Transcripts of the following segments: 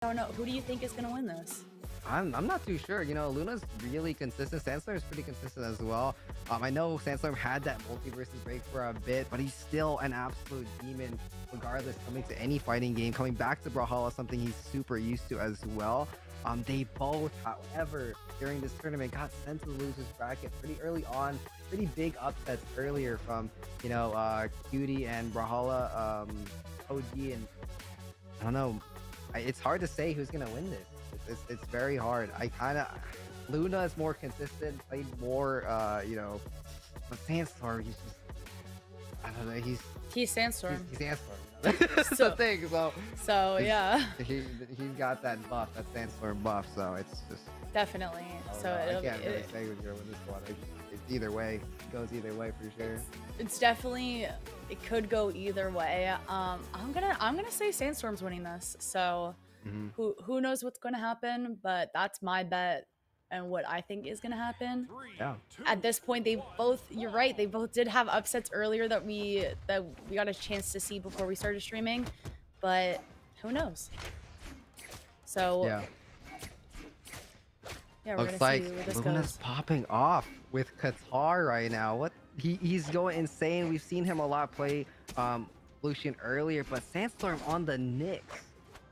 don't know. Who do you think is going to win this? I'm not too sure. You know, Luna's really consistent. Sandstorm is pretty consistent as well. I know Sandstorm had that multiverses break for a bit, but he's still an absolute demon, regardless, coming to any fighting game, coming back to Brawlhalla, something he's super used to as well. They both, however, during this tournament got sent to the losers bracket pretty early on. Pretty big upsets earlier from, you know, Cutie and Brawlhalla, OG, and I don't know. It's hard to say who's gonna win this. It's very hard. Luna is more consistent, played more, you know, but Sandstorm, he's just, I don't know, He's Sandstorm. He's Sandstorm. You know? That's the thing. So yeah. He's got that buff, that Sandstorm buff. So it's just definitely. So I can't really say who's gonna win this one. It's either way. It goes either way for sure. It's definitely, it could go either way. I'm gonna say Sandstorm's winning this. So. Who knows what's going to happen, but that's my bet and what I think is going to happen. Yeah. At this point, you're right, they both did have upsets earlier that we got a chance to see before we started streaming, but who knows? So yeah, we're looks gonna like see where this Luna's goes. popping off with Qatar right now. What he's going insane. We've seen him a lot play Lucian earlier, but Sandstorm on the Nyx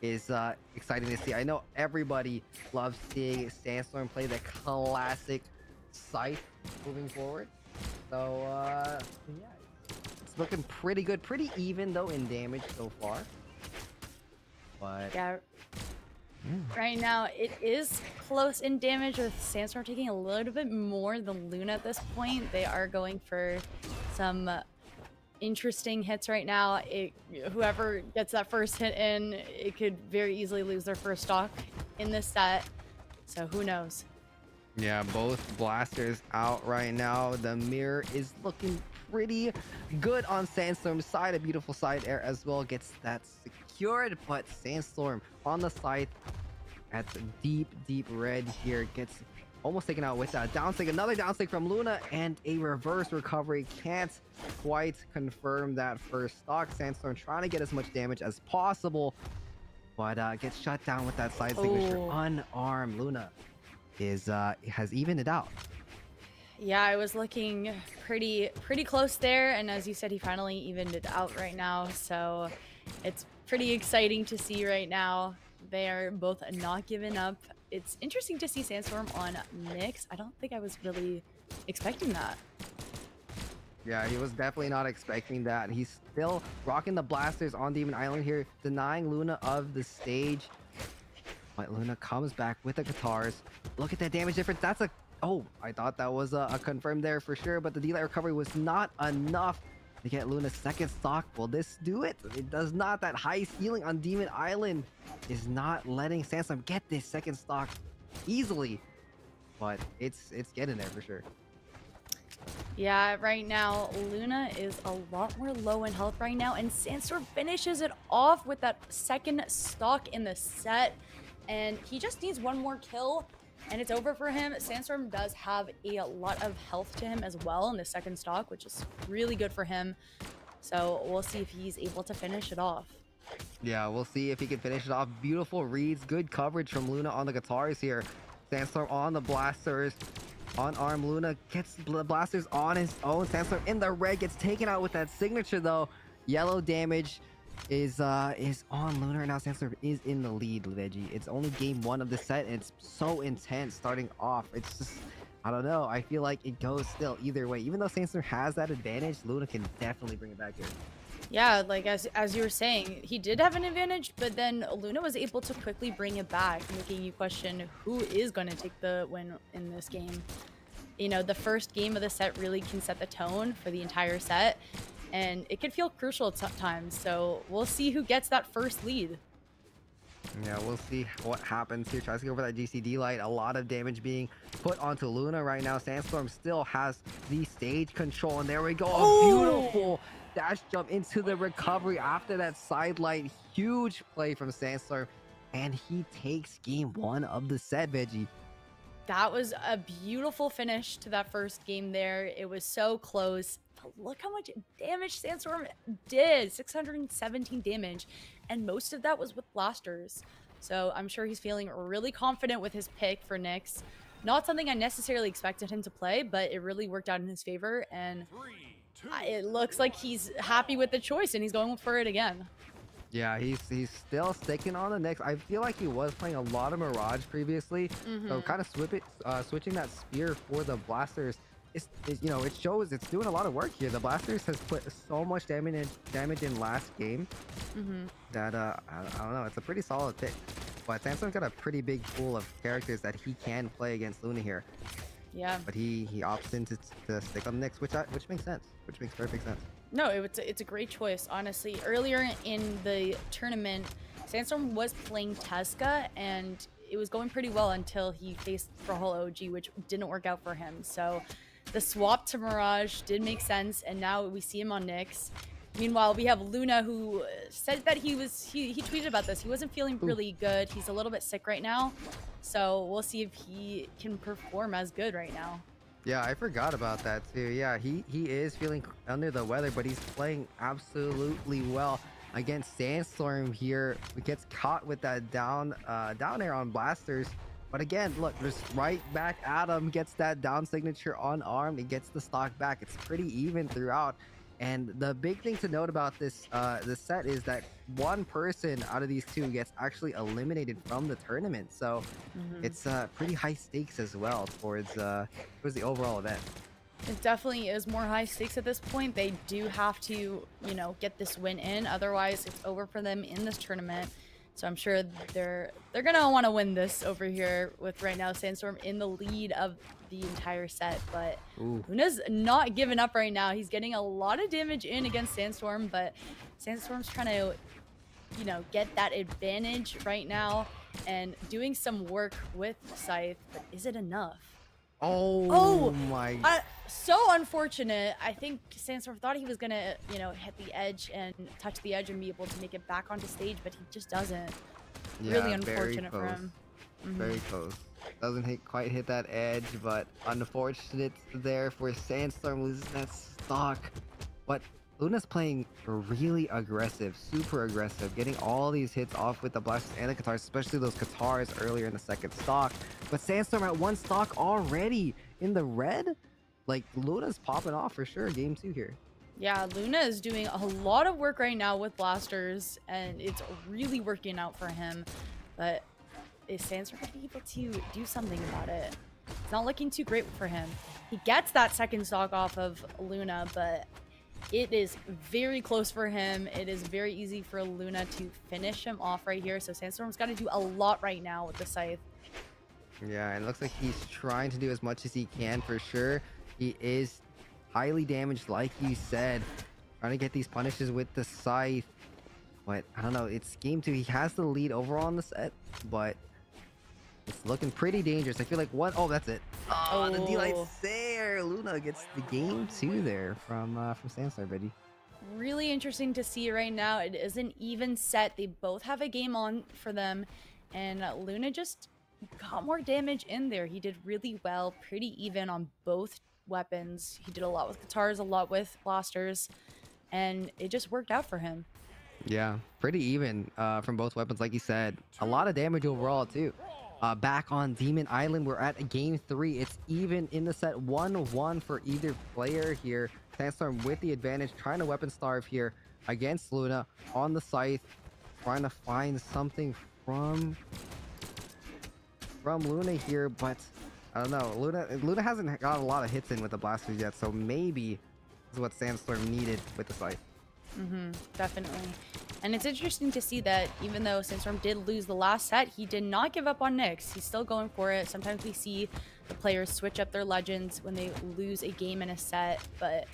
is exciting to see. I know everybody loves seeing Sandstorm play the classic Scythe moving forward. So yeah, it's looking pretty good, pretty even though in damage so far. But yeah, right now it is close in damage, with Sandstorm taking a little bit more than Luna at this point. They are going for some interesting hits right now. Whoever gets that first hit in, it could very easily lose their first stock in this set. So who knows? yeah, both blasters out right now. The mirror is looking pretty good on Sandstorm's side. A beautiful side air as well gets that secured, but Sandstorm on the side at the deep red here gets almost taken out with that downstick. Another downstick from Luna and a reverse recovery. Can't quite confirm that first stock. Sandstorm trying to get as much damage as possible, but gets shut down with that side signature. Unarmed. Luna has evened it out. Yeah, I was looking pretty close there, and as you said, he finally evened it out right now. So it's pretty exciting to see right now. They are both not giving up. It's interesting to see Sandstorm on Nyx. I don't think I was really expecting that. Yeah, he was definitely not expecting that. He's still rocking the blasters on Demon Island here, denying Luna of the stage. But Luna comes back with the guitars. Look at that damage difference. That's a... Oh, I thought that was a confirmed there for sure, but the D-Light recovery was not enough to get Luna's second stock. Will this do it? It does not. That high ceiling on Demon Island is not letting Sandstorm get this second stock easily. But it's getting there for sure. Yeah, right now, Luna is a lot more low in health right now, and Sandstorm finishes it off with that second stock in the set. And he just needs one more kill, and it's over for him. Sandstorm does have a lot of health to him as well in the second stock, which is really good for him. So we'll see if he's able to finish it off. Yeah, we'll see if he can finish it off. Beautiful reads, good coverage from Luna on the guitars here. Sandstorm on the blasters. Unarmed. Luna gets the blasters on his own. Sandstorm in the red, gets taken out with that signature though. Yellow damage is on Luna. Now Sandstorm is in the lead, Veggie. It's only game one of the set, and it's so intense starting off. It's just, I don't know. I feel like it goes still either way. Even though Sandstorm has that advantage, Luna can definitely bring it back here. Yeah, like as you were saying, he did have an advantage, but then Luna was able to quickly bring it back, making you question who is going to take the win in this game. You know, the first game of the set really can set the tone for the entire set, and it could feel crucial at times. So we'll see who gets that first lead. Yeah, we'll see what happens here. Tries to go for that GCD light. A lot of damage being put onto Luna right now. Sandstorm still has the stage control, and there we go. A beautiful dash jump into the recovery after that side light. Huge play from Sandstorm, and he takes game one of the set, Veggie. That was a beautiful finish to that first game there. It was so close. But look how much damage Sandstorm did. 617 damage. And most of that was with blasters. So I'm sure he's feeling really confident with his pick for Nyx. Not something I necessarily expected him to play, but it really worked out in his favor. And it looks like he's happy with the choice and he's going for it again. Yeah, he's still sticking on the Nyx. I feel like he was playing a lot of Mirage previously, so kind of switching that spear for the blasters. You know, it shows it's doing a lot of work here. The blasters has put so much damage in last game that I don't know. It's a pretty solid pick, but Sandstorm's got a pretty big pool of characters that he can play against Luna here. Yeah, but he opts in to stick on Nyx, which makes sense, which makes perfect sense. No, it's a great choice, honestly. Earlier in the tournament, Sandstorm was playing Tesca, and it was going pretty well until he faced Brawlhalla OG, which didn't work out for him. So the swap to Mirage did make sense, and now we see him on Nyx. Meanwhile, we have Luna, who said that he tweeted about this. He wasn't feeling really good. He's a little bit sick right now, so we'll see if he can perform as good right now. Yeah, I forgot about that too. Yeah, he is feeling under the weather, but he's playing absolutely well against Sandstorm here. He gets caught with that down air on blasters. But again, look, just right back at him, gets that down signature on arm. He gets the stock back. It's pretty even throughout. And the big thing to note about this set is that one person out of these two gets actually eliminated from the tournament. So it's pretty high stakes as well towards the overall event. It definitely is more high stakes at this point. They do have to, you know, get this win in. Otherwise, it's over for them in this tournament. So I'm sure they're gonna want to win this over here with right now Sandstorm in the lead of the entire set. But Luna's not giving up right now. He's getting a lot of damage in against Sandstorm, but Sandstorm's trying to, you know, get that advantage right now and doing some work with Scythe. But is it enough? Oh my! So unfortunate. I think Sandstorm thought he was gonna, you know, hit the edge and touch the edge and be able to make it back onto stage, but he just doesn't. Yeah, really unfortunate for him. Very close. Doesn't quite hit that edge, but unfortunate there for Sandstorm losing that stock. But Luna's playing really aggressive, super aggressive, getting all these hits off with the blasters and the Katars, especially those Katars earlier in the second stock. But Sandstorm at one stock already in the red? Like, Luna's popping off for sure, game 2 here. Yeah, Luna is doing a lot of work right now with blasters, and it's really working out for him. But is Sandstorm going to be able to do something about it? It's not looking too great for him. He gets that second stock off of Luna, but it is very close for him. It is very easy for Luna to finish him off right here. So Sandstorm's got to do a lot right now with the Scythe. Yeah, and it looks like he's trying to do as much as he can for sure. He is highly damaged, like you said. Trying to get these punishes with the Scythe. But I don't know, it's game 2. He has the lead overall on the set, but it's looking pretty dangerous. I feel like oh, that's it. Oh, the D-Light's there. Luna gets the game 2 there from Sandstorm, buddy. Really interesting to see right now. It is an even set. They both have a game on for them, and Luna just got more damage in there. He did really well, pretty even on both weapons. He did a lot with Katars, a lot with blasters, and it just worked out for him. Yeah, pretty even from both weapons, like you said. A lot of damage overall too. Back on Demon Island, we're at game 3. It's even in the set, 1-1 for either player here. Sandstorm with the advantage, trying to weapon starve here against Luna on the Scythe, trying to find something from Luna here, but I don't know. Luna hasn't got a lot of hits in with the blasters yet, so maybe this is what Sandstorm needed with the Scythe. Definitely. And it's interesting to see that even though Sandstorm did lose the last set, he did not give up on Nyx. He's still going for it. Sometimes we see the players switch up their legends when they lose a game in a set, but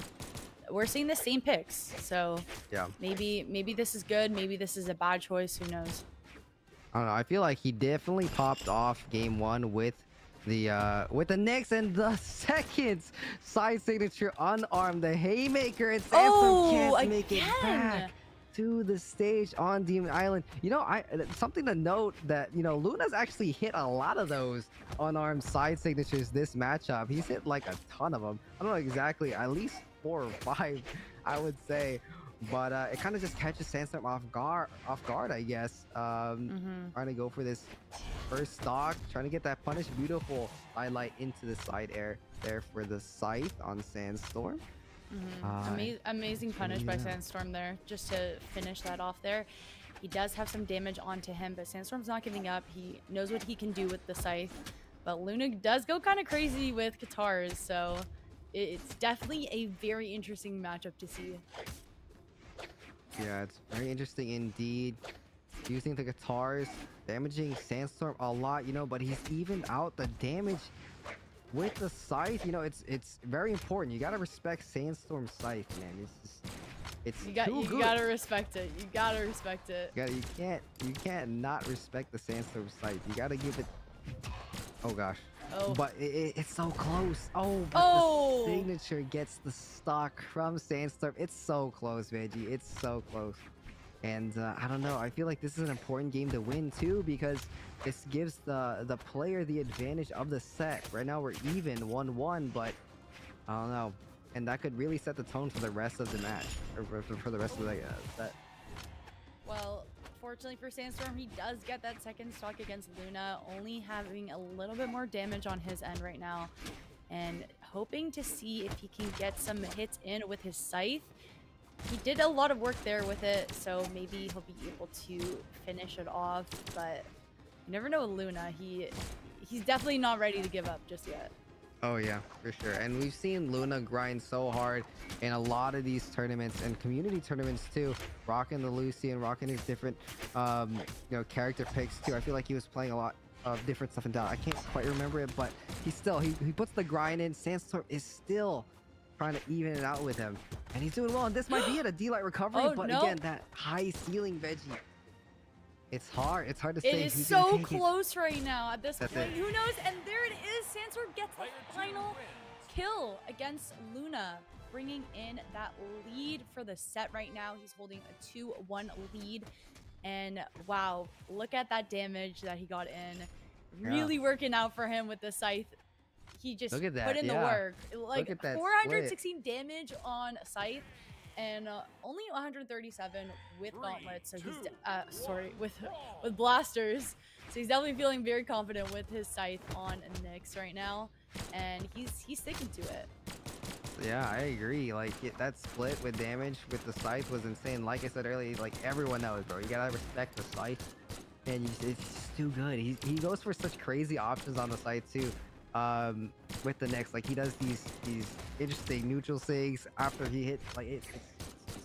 we're seeing the same picks. So yeah, maybe this is good. Maybe this is a bad choice. Who knows? I don't know. I feel like he definitely popped off game 1 with the Nyx, and the second side signature unarmed, the haymaker, and Sandstorm can't make it back to the stage on Demon Island. You know, something to note that, you know, Luna's actually hit a lot of those unarmed side signatures this matchup. He's hit like a ton of them. I don't know exactly, at least 4 or 5, I would say. but it kind of just catches Sandstorm off guard, I guess. Trying to go for this first stock, trying to get that punish. Beautiful highlight into the side air there for the scythe on Sandstorm. Amazing punish by Sandstorm there, just to finish that off there. He does have some damage onto him, but Sandstorm's not giving up. He knows what he can do with the scythe, but Luna does go kind of crazy with Katars, so it's definitely a very interesting matchup to see. Yeah, it's very interesting indeed. Using the Katars, damaging Sandstorm a lot, you know, but he's evened out the damage with the scythe. You know, it's very important. You gotta respect Sandstorm's scythe, man. It's too good. You gotta respect it. You gotta respect it. You can't not respect the Sandstorm scythe. You gotta give it. Oh gosh. Oh. But it's so close. Oh, but the signature gets the stock from Sandstorm. It's so close, Veggie. It's so close. And I don't know. I feel like this is an important game to win too, because this gives the player the advantage of the set. Right now we're even 1-1, but I don't know. And that could really set the tone for the rest of the match, or for the rest of the set. Well, fortunately for Sandstorm, he does get that second stock against Luna, only having a little bit more damage on his end right now, and hoping to see if he can get some hits in with his scythe. He did a lot of work there with it, so maybe he'll be able to finish it off, but you never know with Luna. He's definitely not ready to give up just yet. Oh yeah, for sure. And we've seen Luna grind so hard in a lot of these tournaments and community tournaments too, rocking the Lucy and rocking his different character picks too. I feel like he was playing a lot of different stuff in Dota. I can't quite remember it, but he puts the grind in. Sandstorm is still trying to even it out with him, and he's doing well. And this might be it, a D-Light recovery, but no. Again, that high ceiling Veggie. It's hard to say. It is so close right now at this point. Who knows? And there it is. Sandstorm gets the final kill against Luna, bringing in that lead for the set right now. He's holding a 2-1 lead. And wow, look at that damage that he got in. Really working out for him with the scythe. He just put in the work. Like 416 damage on scythe. And only 137 with gauntlets, so he's with blasters. So he's definitely feeling very confident with his scythe on Nyx right now, and he's sticking to it. Yeah, I agree. Like that split with damage with the scythe was insane. Like I said earlier, like everyone knows, bro. You gotta respect the scythe, and it's just too good. He goes for such crazy options on the scythe too. With the Nyx, like he does these interesting neutral sigs after he hits. Like it's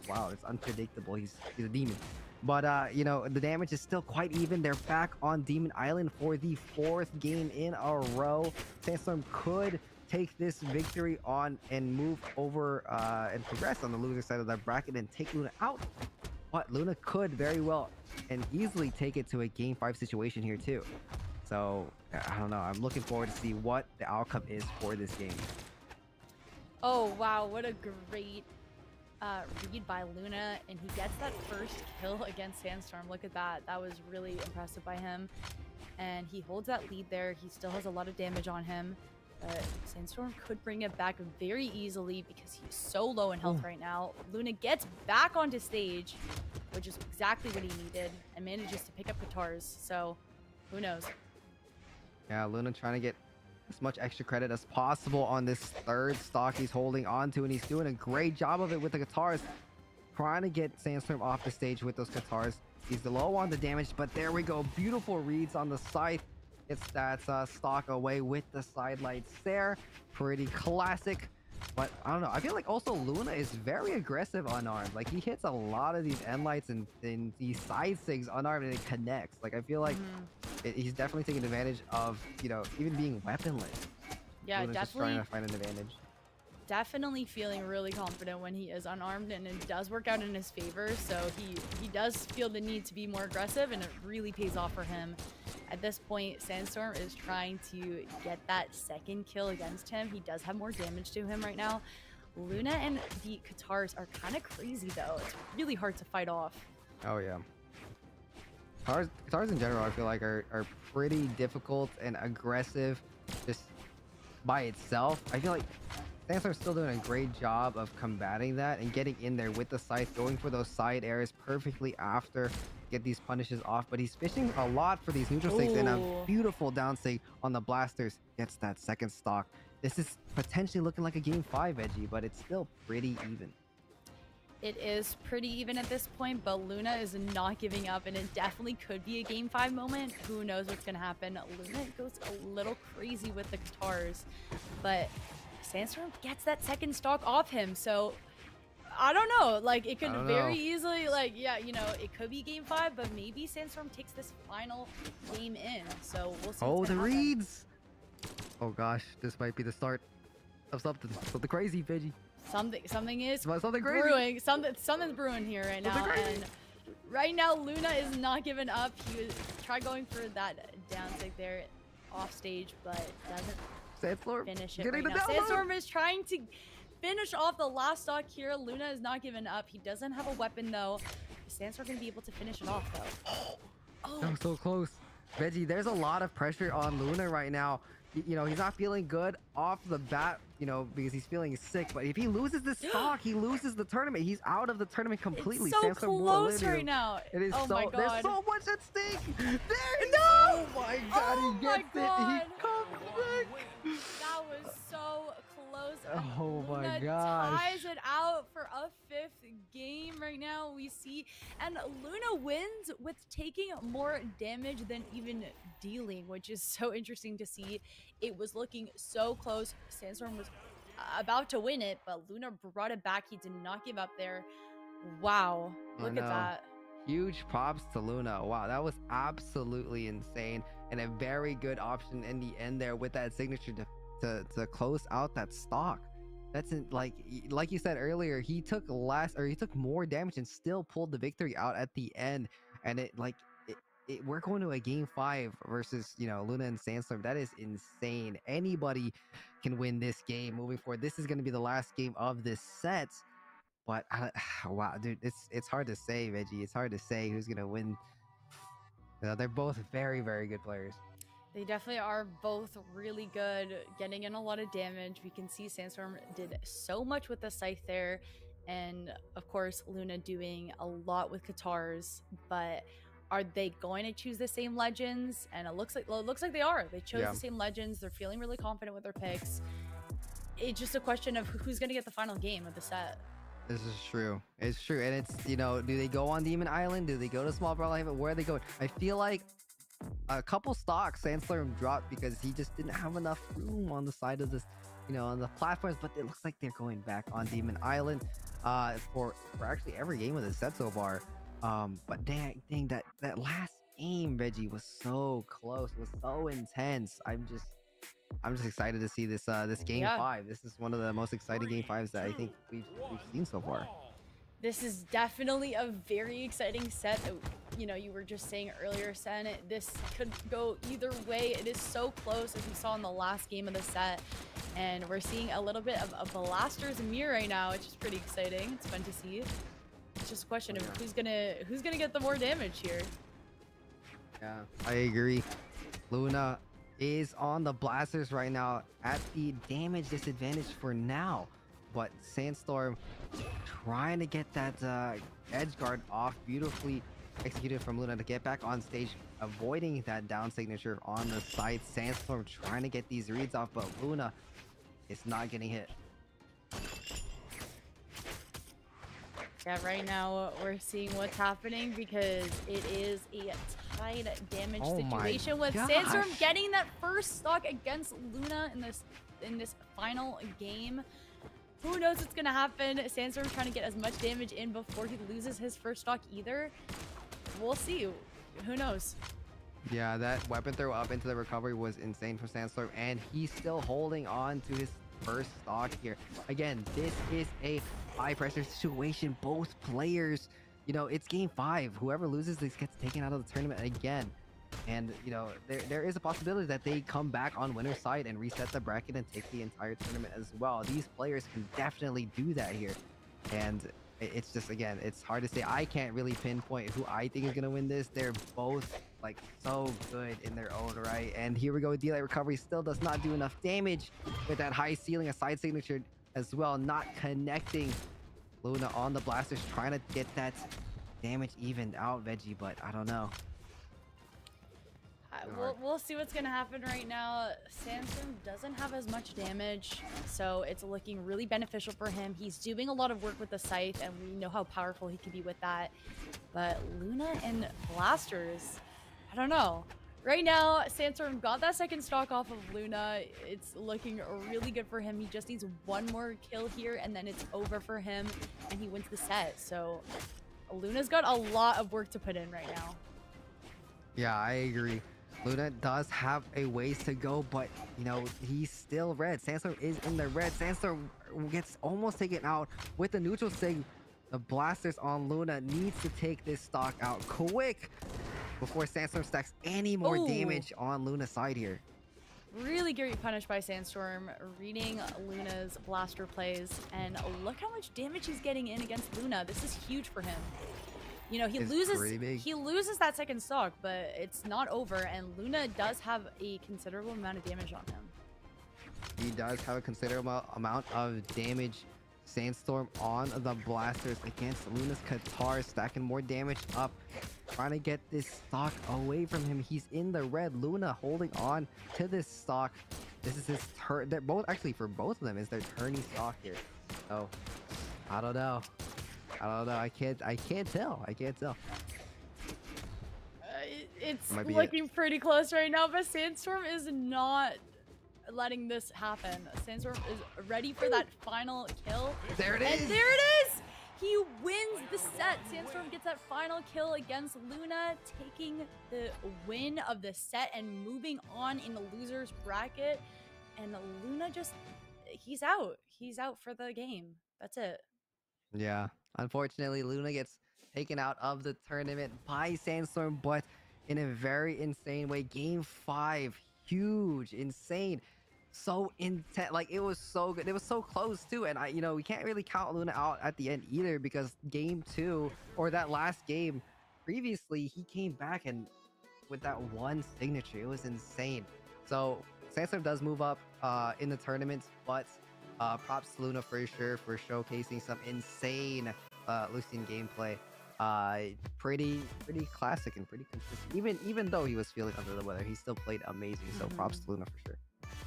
wow, it's unpredictable. He's a demon. But you know, the damage is still quite even. They're back on Demon Island for the 4th game in a row. Sandstorm could take this victory on and move over and progress on the loser side of that bracket and take Luna out. But Luna could very well and easily take it to a game 5 situation here too. So I don't know. I'm looking forward to see what the outcome is for this game. Oh wow, what a great read by Luna, and he gets that first kill against Sandstorm. Look at that. That was really impressive by him, and he holds that lead there. He still has a lot of damage on him, but Sandstorm could bring it back very easily because he's so low in health right now. Luna gets back onto stage, which is exactly what he needed, and manages to pick up Katars. So who knows? Yeah, Luna trying to get as much extra credit as possible on this 3rd stock he's holding on to, and he's doing a great job of it with the Katars, trying to get Sandstorm off the stage with those Katars. He's low on the damage, but there we go. Beautiful reads on the scythe. It's that stock away with the side lights there. Pretty classic. But I don't know. I feel like also Luna is very aggressive unarmed. Like he hits a lot of these end lights and these side sigs unarmed, and it connects. Like I feel like he's definitely taking advantage of, you know, even being weaponless. Yeah, Luna's definitely. Just trying to find an advantage. Definitely feeling really confident when he is unarmed, and it does work out in his favor. So he does feel the need to be more aggressive, and it really pays off for him. At this point, Sandstorm is trying to get that 2nd kill against him. He does have more damage to him right now. Luna and the Katars are kind of crazy though. It's really hard to fight off. Oh yeah. Katars in general, I feel like are pretty difficult and aggressive just by itself. I feel like Sandstorm's still doing a great job of combating that and getting in there with the scythe, going for those side airs perfectly after get these punishes off. But he's fishing a lot for these neutral stakes, and a Ooh. beautiful down stake on the blasters gets that second stock. This is potentially looking like a game 5, Veggie, but it's still pretty even. It is pretty even at this point, but Luna is not giving up, and it definitely could be a game 5 moment. Who knows what's gonna happen? Luna goes a little crazy with the guitars, but Sandstorm gets that second stock off him, so I don't know. Like, it could very easily, like, yeah, you know, it could be game 5, but maybe Sandstorm takes this final game in. So we'll see. Oh, the reads! Oh gosh, this might be the start of something crazy, Veggie. Something is Something crazy. brewing. Something's brewing here right now, and right now Luna is not giving up. He was tried going for that down stick there off stage, but doesn't Sandstorm finish it right now. Sandstorm is trying to finish off the last stock here. Luna is not giving up. He doesn't have a weapon though. Sandstorm gonna be able to finish it off though. Oh, that was so close. Veggie, there's a lot of pressure on Luna right now. You know, he's not feeling good off the bat, you know, because he's feeling sick. But if he loses this stock, he loses the tournament. He's out of the tournament completely. It's so close right now. It is oh so, my God. there's so much at stake. There No! Oh my God, Oh he my gets God. it. He comes back. That was so close. And Oh my Luna gosh. ties it out for a 5th game right now. We see, and Luna wins with taking more damage than even dealing, which is so interesting to see. It was looking so close. Sandstorm was about to win it, but Luna brought it back. He did not give up there. Wow, look at that. Huge props to Luna. Wow, that was absolutely insane, and a very good option in the end there with that signature to close out that stock. That's like you said earlier, he took more damage and still pulled the victory out at the end. And we're going to a game 5 versus, you know, Luna and Sandstorm. That is insane. Anybody can win this game moving forward. This is going to be the last game of this set. But wow, dude, it's hard to say, Veggie. It's hard to say who's gonna win. You know, they're both very, very good players. They definitely are both really good, getting in a lot of damage. We can see Sandstorm did so much with the scythe there, and of course Luna doing a lot with guitars. But are they going to choose the same legends? And it looks like they are. They chose the same legends. They're feeling really confident with their picks. It's just a question of who's going to get the final game of the set. This is true. It's true. And it's, you know, do they go on Demon Island? Do they go to Small Brawl Haven? Where are they going? I feel like a couple stocks Sandstorm dropped because he just didn't have enough room on the side of this, you know, on the platforms. But it looks like they're going back on Demon Island for actually every game of the set so far. But dang, that last game, Veggie, was so close, was so intense. I'm just excited to see this game 5. This is one of the most exciting game 5s that I think we've seen so far. This is definitely a very exciting set. You know, you were just saying earlier, Sen, this could go either way. It is so close, as we saw in the last game of the set. And we're seeing a little bit of a Blaster's mirror right now, which is pretty exciting. It's fun to see. It's just a question of who's gonna get the more damage here. Yeah, I agree. Luna is on the blasters right now at the damage disadvantage for now, but Sandstorm trying to get that edge guard off, beautifully executed from Luna to get back on stage, avoiding that down signature on the side. Sandstorm trying to get these reads off, but Luna is not getting hit. Yeah, right now we're seeing what's happening because it is a tied damage situation with Sandstorm getting that first stock against Luna in this final game. Who knows what's gonna happen? Sandstorm trying to get as much damage in before he loses his first stock either. We'll see. Who knows? Yeah, that weapon throw up into the recovery was insane for Sandstorm, and he's still holding on to his first stock here. Again, this is a high pressure situation. Both players, you know, it's game 5. Whoever loses this gets taken out of the tournament again. And, you know, there is a possibility that they come back on winner's side and reset the bracket and take the entire tournament as well. These players can definitely do that here. And it's just, again, it's hard to say. I can't really pinpoint who I think is going to win this. They're both like so good in their own right. And here we go. Delay recovery still does not do enough damage with that high ceiling, a side signature as well, not connecting. Luna on the blasters, trying to get that damage evened out, Veggie, but I don't know. We'll see what's gonna happen right now. Sandstorm doesn't have as much damage, so it's looking really beneficial for him. He's doing a lot of work with the Scythe, and we know how powerful he can be with that. But Luna and Blasters, I don't know. Right now, Sandstorm got that second stock off of Luna. It's looking really good for him. He just needs one more kill here, and then it's over for him, and he wins the set. So Luna's got a lot of work to put in right now. Yeah, I agree. Luna does have a ways to go, but, you know, he's still red. Sandstorm is in the red. Sandstorm gets almost taken out with the neutral sig. The blasters on Luna needs to take this stock out quick before Sandstorm stacks any more damage on Luna's side here. Really great punish by Sandstorm, reading Luna's blaster plays, and look how much damage he's getting in against Luna. This is huge for him. You know, he loses that second stock, but it's not over, and Luna does have a considerable amount of damage on him. He does have a considerable amount of damage. Sandstorm on the blasters against Luna's Qatar, stacking more damage up, trying to get this stock away from him. He's in the red. Luna holding on to this stock. This is his turn. They're both, actually, for both of them, is their turning stock here. So, I don't know. I can't tell. It's looking pretty close right now, but Sandstorm is not letting this happen. Sandstorm is ready for that final kill. There it is. And there it is. He wins the set. Sandstorm gets that final kill against Luna, taking the win of the set and moving on in the loser's bracket. And Luna just, he's out. He's out for the game. That's it. Yeah. Unfortunately, Luna gets taken out of the tournament by Sandstorm, but in a very insane way. Game 5, huge, insane, so intense. Like, it was so good. It was so close too, and you know, we can't really count Luna out at the end either, because game 2, or that last game previously, he came back and with that one signature, it was insane. So Sandstorm does move up in the tournament, but props to Luna for sure for showcasing some insane Lucian gameplay. Pretty classic and pretty consistent. Even though he was feeling under the weather, he still played amazing. So props to Luna for sure.